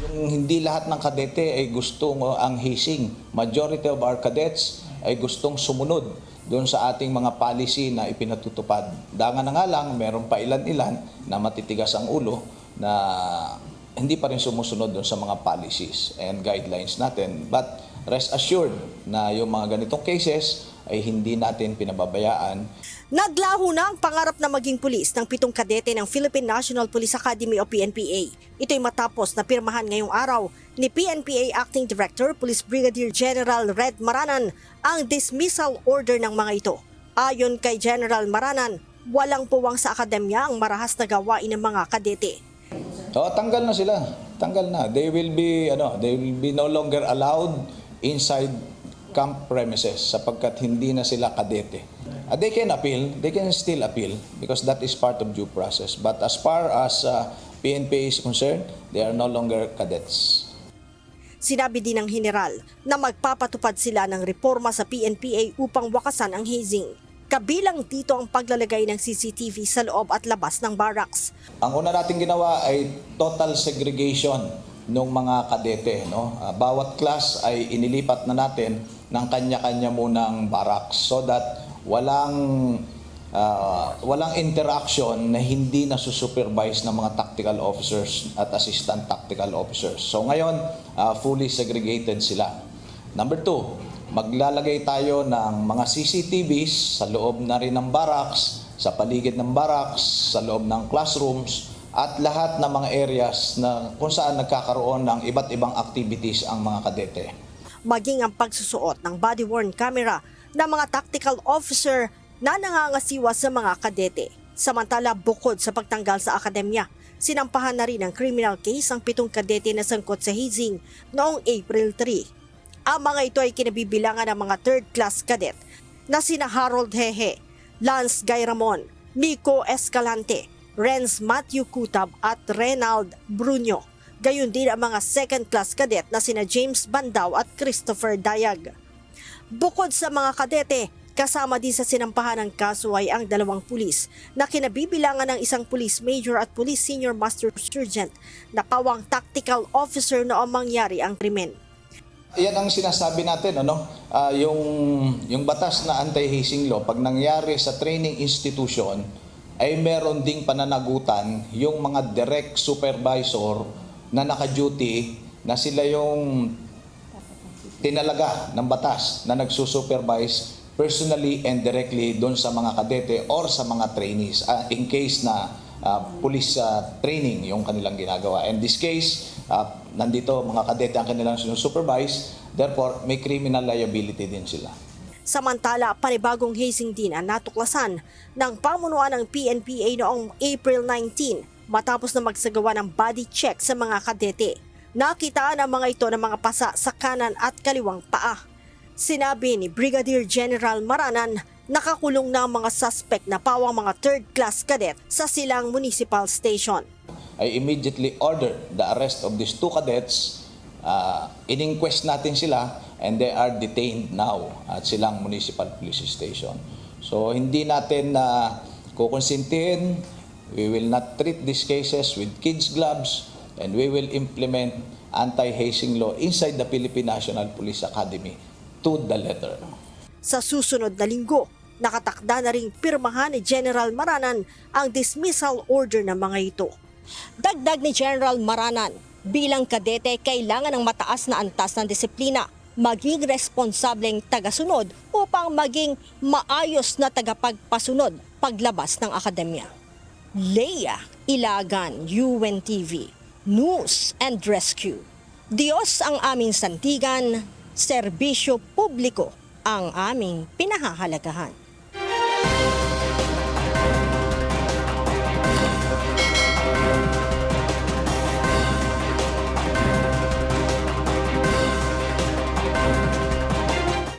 Hindi lahat ng kadete ay gustong ang hazing. Majority of our cadets ay gustong sumunod doon sa ating mga policy na ipinatutupad. Danga na nga lang, meron pa ilan-ilan na matitigas ang ulo na hindi pa rin sumusunod doon sa mga policies and guidelines natin. But rest assured na yung mga ganitong cases ay hindi natin pinababayaan. Naglaho na ang pangarap na maging pulis ng 7 kadete ng Philippine National Police Academy o PNPA. Ito'y matapos na pirmahan ngayong araw ni PNPA Acting Director Police Brigadier General Red Maranan ang dismissal order ng mga ito. Ayon kay General Maranan, walang puwang sa akademya ang marahas na gawain ng mga kadete. Tanggal na sila. Tanggal na. They will be no longer allowed inside camp premises sapagkat hindi na sila kadete. They can appeal, they can still appeal because that is part of due process. But as far as PNPA is concerned, they are no longer cadets. Sinabi din ng General na magpapatupad sila ng reforma sa PNPA upang wakasan ang hazing. Kabilang dito ang paglalagay ng CCTV sa loob at labas ng barracks. Ang una nating ginawa ay total segregation ng mga kadete. Bawat class ay inilipat na natin ng kanya-kanya munang barracks so that walang interaction na hindi nasusupervise ng mga tactical officers at assistant tactical officers. So ngayon, fully segregated sila. Number 2, maglalagay tayo ng mga CCTVs sa loob na rin ng barracks, sa paligid ng barracks, sa loob ng classrooms, at lahat ng mga areas na kung saan nagkakaroon ng iba't ibang activities ang mga kadete. Maging ang pagsusuot ng body-worn camera ng mga tactical officer na nangangasiwa sa mga kadete. Samantala, bukod sa pagtanggal sa akademya, sinampahan na rin ang criminal case ang 7 kadete na sangkot sa hazing noong April 3. Ang mga ito ay kinabibilangan ng mga 3rd class cadet na sina Harold Hehe, Lance Gayramon, Miko Escalante, Renz Matthew Kutab at Renald Bruno. Gayon din ang mga 2nd class cadet na sina James Bandao at Christopher Dayag. Bukod sa mga kadete, kasama din sa sinampahan ng kaso ay ang 2 pulis na kinabibilangan ng isang police major at police senior master sergeant na pawang tactical officer noong mangyari ang krimen. Yan ang sinasabi natin, yung batas na anti-hazing law, pag nangyari sa training institution, ay meron ding pananagutan yung mga direct supervisor na naka-duty na sila yung tinalaga ng batas na nagsusupervise personally and directly doon sa mga kadete or sa mga trainees in case na police training yung kanilang ginagawa. In this case, nandito mga kadete ang kanilang sinusupervise, therefore may criminal liability din sila. Samantala, panibagong hazing din ang natuklasan ng pamunuan ng PNPA noong April 19 matapos na magsagawa ng body check sa mga kadete. Nakitaan ang mga ito ng mga pasa sa kanan at kaliwang paa. Sinabi ni Brigadier General Maranan, nakakulong na ang mga suspect na pawang mga 3rd class cadet sa Silang Municipal Station. I immediately ordered the arrest of these 2 cadets. In-inquest natin sila and they are detained now at Silang Municipal Police Station. So hindi natin kukonsintihin, we will not treat these cases with kids gloves and we will implement anti-hazing law inside the Philippine National Police Academy to the letter. Sa susunod na linggo, nakatakda na ring pirmahan ni General Maranan ang dismissal order ng mga ito. Dagdag ni General Maranan, bilang kadete kailangan ng mataas na antas ng disiplina, maging responsableng tagasunod upang maging maayos na tagapagpasunod paglabas ng akademya. Leia Ilagan, UNTV, News and Rescue. Diyos ang aming sandigan, serbisyo publiko ang aming pinahahalagahan.